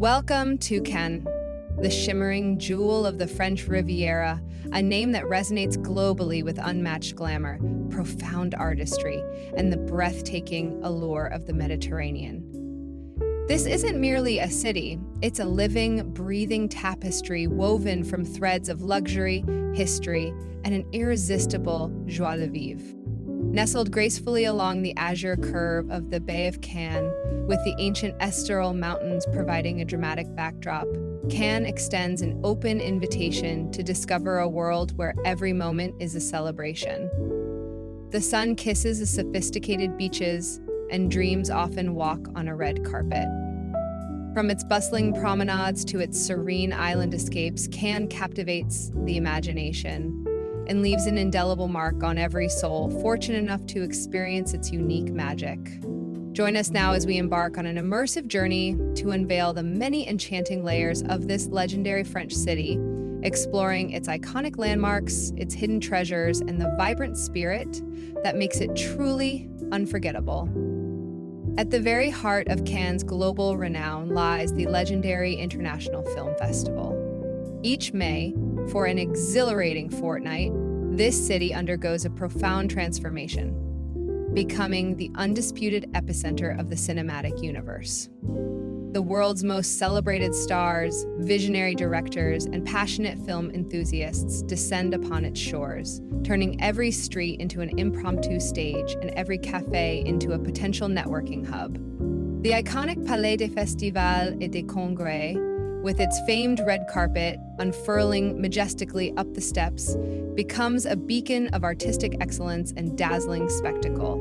Welcome to Cannes, the shimmering jewel of the French Riviera, a name that resonates globally with unmatched glamour, profound artistry, and the breathtaking allure of the Mediterranean. This isn't merely a city, it's a living, breathing tapestry woven from threads of luxury, history, and an irresistible joie de vivre. Nestled gracefully along the azure curve of the Bay of Cannes, with the ancient Estoril Mountains providing a dramatic backdrop, Cannes extends an open invitation to discover a world where every moment is a celebration. The sun kisses the sophisticated beaches, and dreams often walk on a red carpet. From its bustling promenades to its serene island escapes, Cannes captivates the imagination and leaves an indelible mark on every soul fortunate enough to experience its unique magic. Join us now as we embark on an immersive journey to unveil the many enchanting layers of this legendary French city, exploring its iconic landmarks, its hidden treasures, and the vibrant spirit that makes it truly unforgettable. At the very heart of Cannes' global renown lies the legendary International Film Festival. Each May, for an exhilarating fortnight, this city undergoes a profound transformation, becoming the undisputed epicenter of the cinematic universe. The world's most celebrated stars, visionary directors, and passionate film enthusiasts descend upon its shores, turning every street into an impromptu stage and every cafe into a potential networking hub. The iconic Palais des Festivals et des Congrès, with its famed red carpet unfurling majestically up the steps, becomes a beacon of artistic excellence and dazzling spectacle.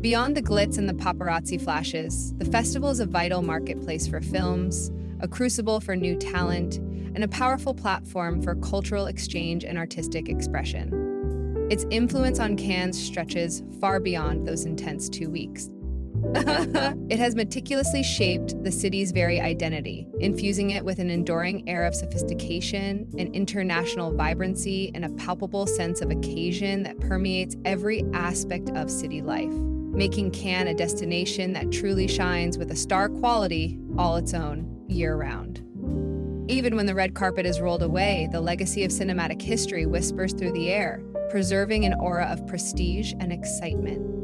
Beyond the glitz and the paparazzi flashes, the festival is a vital marketplace for films, a crucible for new talent, and a powerful platform for cultural exchange and artistic expression. Its influence on Cannes stretches far beyond those intense 2 weeks. It has meticulously shaped the city's very identity, infusing it with an enduring air of sophistication, an international vibrancy, and a palpable sense of occasion that permeates every aspect of city life, making Cannes a destination that truly shines with a star quality all its own year-round. Even when the red carpet is rolled away, the legacy of cinematic history whispers through the air, preserving an aura of prestige and excitement.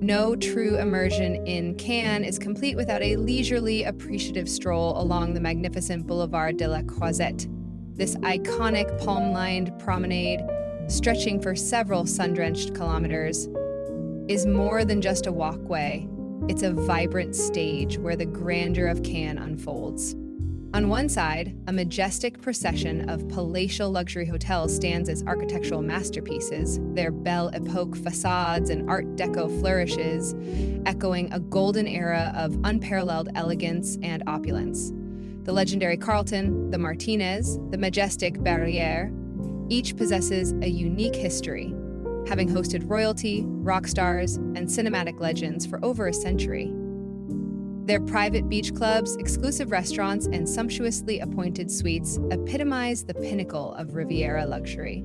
No true immersion in Cannes is complete without a leisurely, appreciative stroll along the magnificent Boulevard de la Croisette. This iconic palm-lined promenade, stretching for several sun-drenched kilometers, is more than just a walkway. It's a vibrant stage where the grandeur of Cannes unfolds. On one side, a majestic procession of palatial luxury hotels stands as architectural masterpieces, their Belle Epoque facades and Art Deco flourishes echoing a golden era of unparalleled elegance and opulence. The legendary Carlton, the Martinez, the majestic Barrière, each possesses a unique history, having hosted royalty, rock stars, and cinematic legends for over a century. Their private beach clubs, exclusive restaurants, and sumptuously appointed suites epitomize the pinnacle of Riviera luxury.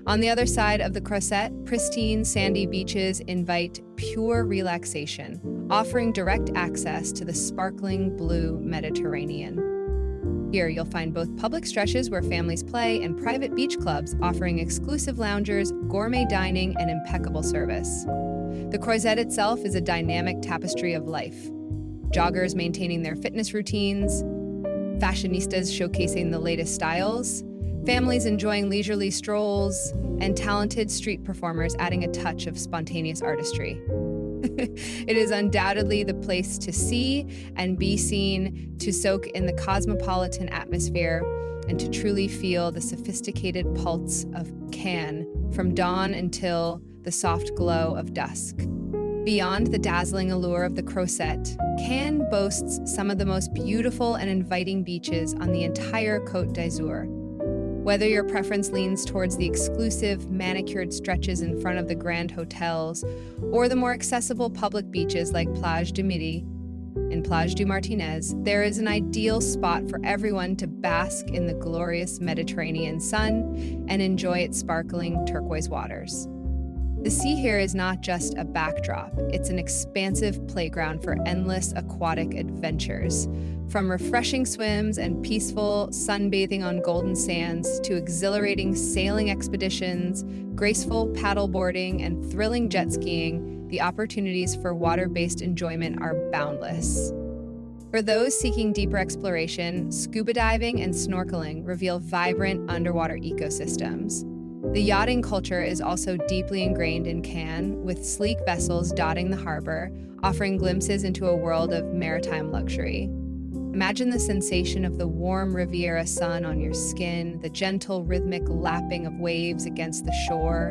On the other side of the Croisette, pristine sandy beaches invite pure relaxation, offering direct access to the sparkling blue Mediterranean. Here you'll find both public stretches where families play and private beach clubs offering exclusive loungers, gourmet dining, and impeccable service. The Croisette itself is a dynamic tapestry of life. Joggers maintaining their fitness routines, fashionistas showcasing the latest styles, families enjoying leisurely strolls, and talented street performers adding a touch of spontaneous artistry. It is undoubtedly the place to see and be seen, to soak in the cosmopolitan atmosphere, and to truly feel the sophisticated pulse of Cannes from dawn until the soft glow of dusk. Beyond the dazzling allure of the Croisette, Cannes boasts some of the most beautiful and inviting beaches on the entire Côte d'Azur. Whether your preference leans towards the exclusive, manicured stretches in front of the grand hotels, or the more accessible public beaches like Plage du Midi and Plage du Martinez, there is an ideal spot for everyone to bask in the glorious Mediterranean sun and enjoy its sparkling turquoise waters. The sea here is not just a backdrop, it's an expansive playground for endless aquatic adventures. From refreshing swims and peaceful sunbathing on golden sands to exhilarating sailing expeditions, graceful paddleboarding, and thrilling jet skiing, the opportunities for water-based enjoyment are boundless. For those seeking deeper exploration, scuba diving and snorkeling reveal vibrant underwater ecosystems. The yachting culture is also deeply ingrained in Cannes, with sleek vessels dotting the harbor, offering glimpses into a world of maritime luxury. Imagine the sensation of the warm Riviera sun on your skin, the gentle rhythmic lapping of waves against the shore,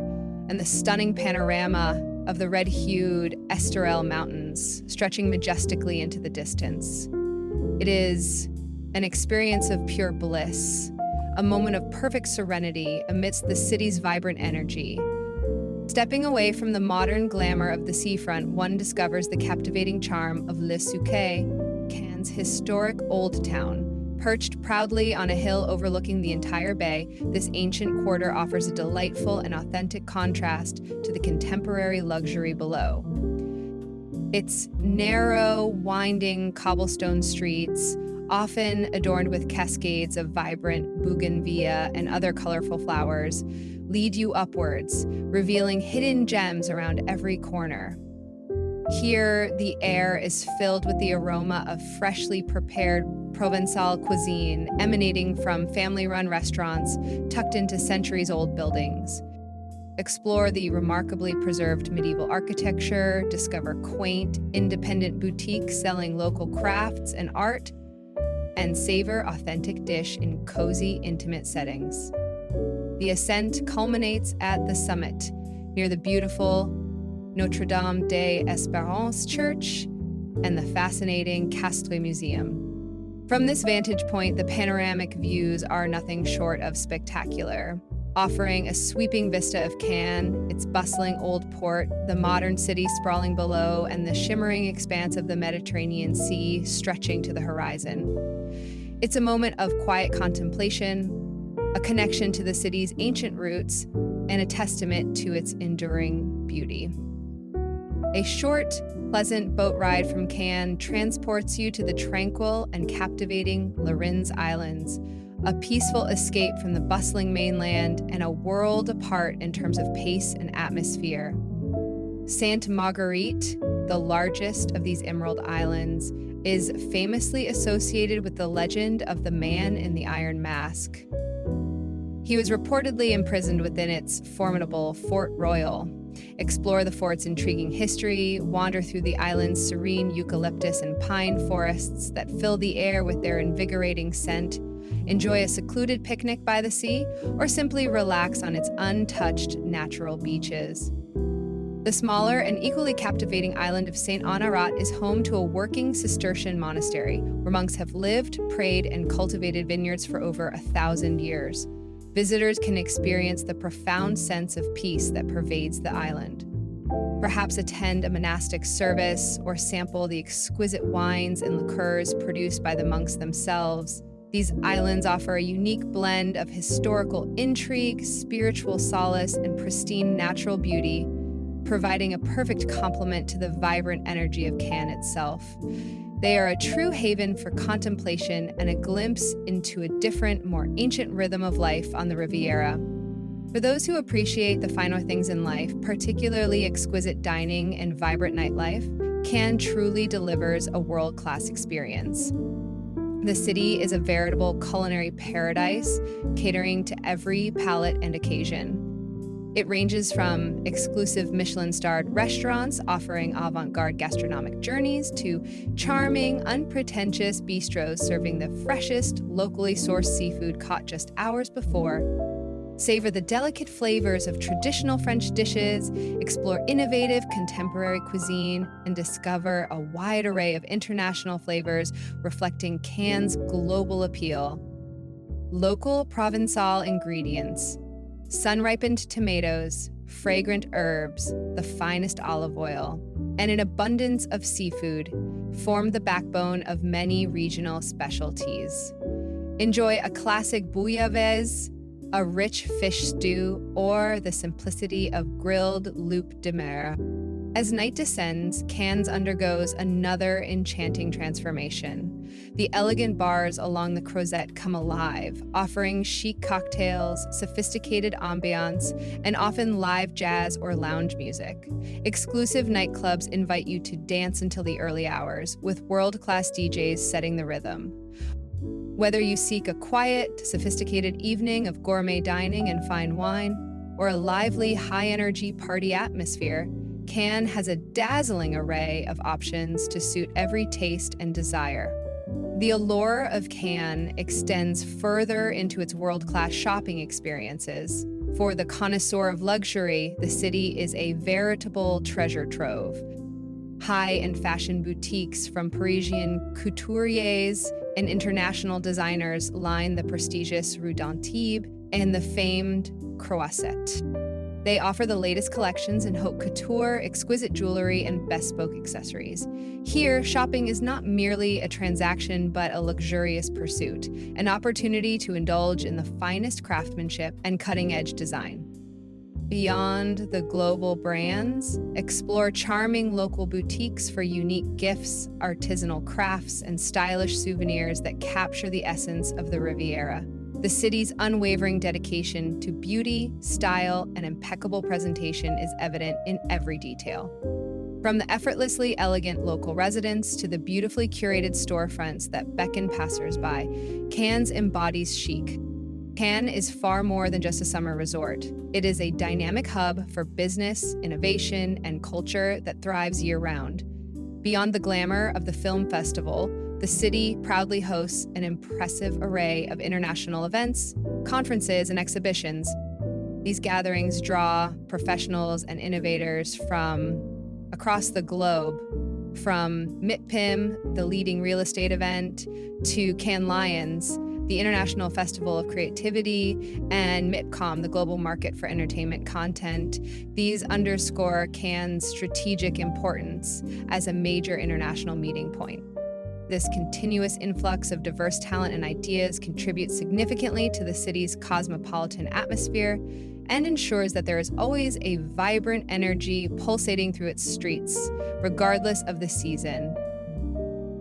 and the stunning panorama of the red-hued Estoril Mountains stretching majestically into the distance. It is an experience of pure bliss, a moment of perfect serenity amidst the city's vibrant energy. Stepping away from the modern glamour of the seafront, one discovers the captivating charm of Le Suquet, Cannes' historic old town. Perched proudly on a hill overlooking the entire bay, this ancient quarter offers a delightful and authentic contrast to the contemporary luxury below. Its narrow, winding cobblestone streets, often adorned with cascades of vibrant bougainvillea and other colorful flowers, lead you upwards, revealing hidden gems around every corner. Here, the air is filled with the aroma of freshly prepared Provençal cuisine emanating from family-run restaurants tucked into centuries-old buildings. Explore the remarkably preserved medieval architecture, discover quaint, independent boutiques selling local crafts and art, and savor authentic dish in cozy, intimate settings. The ascent culminates at the summit, near the beautiful Notre-Dame des Espérances Church and the fascinating Castres Museum. From this vantage point, the panoramic views are nothing short of spectacular, offering a sweeping vista of Cannes, its bustling old port, the modern city sprawling below, and the shimmering expanse of the Mediterranean Sea stretching to the horizon. It's a moment of quiet contemplation, a connection to the city's ancient roots, and a testament to its enduring beauty. A short, pleasant boat ride from Cannes transports you to the tranquil and captivating Larins Islands, a peaceful escape from the bustling mainland and a world apart in terms of pace and atmosphere. Sainte Marguerite, the largest of these Emerald Islands, is famously associated with the legend of the man in the iron mask. He was reportedly imprisoned within its formidable Fort Royal. Explore the fort's intriguing history, wander through the island's serene eucalyptus and pine forests that fill the air with their invigorating scent, enjoy a secluded picnic by the sea, or simply relax on its untouched natural beaches. The smaller and equally captivating island of Saint Honorat is home to a working Cistercian monastery, where monks have lived, prayed, and cultivated vineyards for over 1,000 years. Visitors can experience the profound sense of peace that pervades the island. Perhaps attend a monastic service or sample the exquisite wines and liqueurs produced by the monks themselves. These islands offer a unique blend of historical intrigue, spiritual solace, and pristine natural beauty, providing a perfect complement to the vibrant energy of Cannes itself. They are a true haven for contemplation and a glimpse into a different, more ancient rhythm of life on the Riviera. For those who appreciate the finer things in life, particularly exquisite dining and vibrant nightlife, Cannes truly delivers a world-class experience. The city is a veritable culinary paradise, catering to every palate and occasion. It ranges from exclusive Michelin-starred restaurants offering avant-garde gastronomic journeys to charming, unpretentious bistros serving the freshest, locally sourced seafood caught just hours before. Savor the delicate flavors of traditional French dishes, explore innovative contemporary cuisine, and discover a wide array of international flavors reflecting Cannes' global appeal. Local Provençal ingredients, sun-ripened tomatoes, fragrant herbs, the finest olive oil, and an abundance of seafood form the backbone of many regional specialties. Enjoy a classic bouillabaisse, a rich fish stew, or the simplicity of grilled loup de mer. As night descends, Cannes undergoes another enchanting transformation. The elegant bars along the Croisette come alive, offering chic cocktails, sophisticated ambiance, and often live jazz or lounge music. Exclusive nightclubs invite you to dance until the early hours, with world-class DJs setting the rhythm. Whether you seek a quiet, sophisticated evening of gourmet dining and fine wine, or a lively, high-energy party atmosphere, Cannes has a dazzling array of options to suit every taste and desire. The allure of Cannes extends further into its world-class shopping experiences. For the connoisseur of luxury, the city is a veritable treasure trove. High-end fashion boutiques from Parisian couturiers and international designers line the prestigious Rue d'Antibes and the famed Croisette. They offer the latest collections in haute couture, exquisite jewelry, and bespoke accessories. Here, shopping is not merely a transaction, but a luxurious pursuit, an opportunity to indulge in the finest craftsmanship and cutting-edge design. Beyond the global brands, explore charming local boutiques for unique gifts, artisanal crafts, and stylish souvenirs that capture the essence of the Riviera. The city's unwavering dedication to beauty, style, and impeccable presentation is evident in every detail. From the effortlessly elegant local residents to the beautifully curated storefronts that beckon passersby, Cannes embodies chic. Cannes is far more than just a summer resort. It is a dynamic hub for business, innovation, and culture that thrives year-round. Beyond the glamour of the film festival, the city proudly hosts an impressive array of international events, conferences, and exhibitions. These gatherings draw professionals and innovators from across the globe, from MIPIM, the leading real estate event, to Cannes Lions, the International Festival of Creativity, and MIPCOM, the global market for entertainment content. These underscore Cannes' strategic importance as a major international meeting point. This continuous influx of diverse talent and ideas contributes significantly to the city's cosmopolitan atmosphere and ensures that there is always a vibrant energy pulsating through its streets, regardless of the season.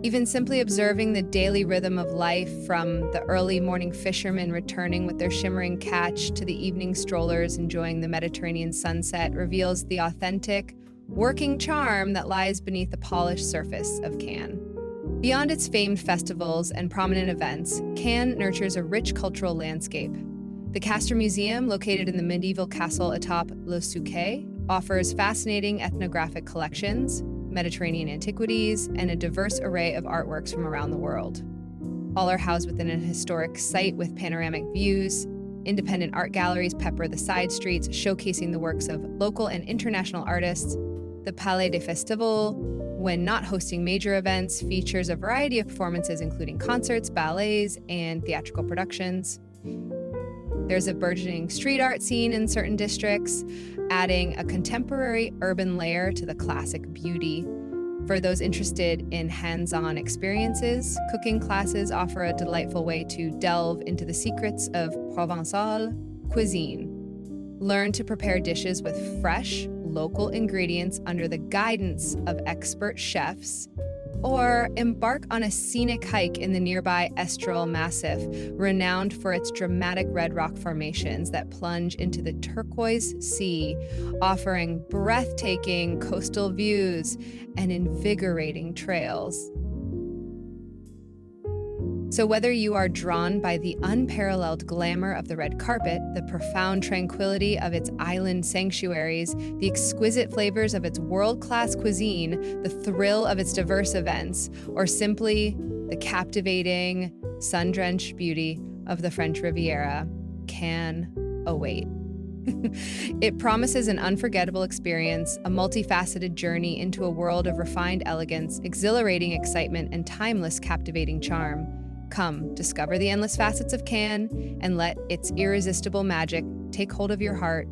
Even simply observing the daily rhythm of life, from the early morning fishermen returning with their shimmering catch to the evening strollers enjoying the Mediterranean sunset, reveals the authentic, working charm that lies beneath the polished surface of Cannes. Beyond its famed festivals and prominent events, Cannes nurtures a rich cultural landscape. The Castor Museum, located in the medieval castle atop Le Suquet, offers fascinating ethnographic collections, Mediterranean antiquities, and a diverse array of artworks from around the world. All are housed within a historic site with panoramic views. Independent art galleries pepper the side streets, showcasing the works of local and international artists. The Palais des Festivals, when not hosting major events, features a variety of performances including concerts, ballets, and theatrical productions. There's a burgeoning street art scene in certain districts, adding a contemporary urban layer to the classic beauty. For those interested in hands-on experiences, cooking classes offer a delightful way to delve into the secrets of Provençal cuisine. Learn to prepare dishes with fresh, local ingredients under the guidance of expert chefs, or embark on a scenic hike in the nearby Stroll Massif, renowned for its dramatic red rock formations that plunge into the turquoise sea, offering breathtaking coastal views and invigorating trails. So whether you are drawn by the unparalleled glamour of the red carpet, the profound tranquility of its island sanctuaries, the exquisite flavors of its world-class cuisine, the thrill of its diverse events, or simply the captivating, sun-drenched beauty of the French Riviera, can await. It promises an unforgettable experience, a multifaceted journey into a world of refined elegance, exhilarating excitement, and timeless, captivating charm. Come, discover the endless facets of Cannes and let its irresistible magic take hold of your heart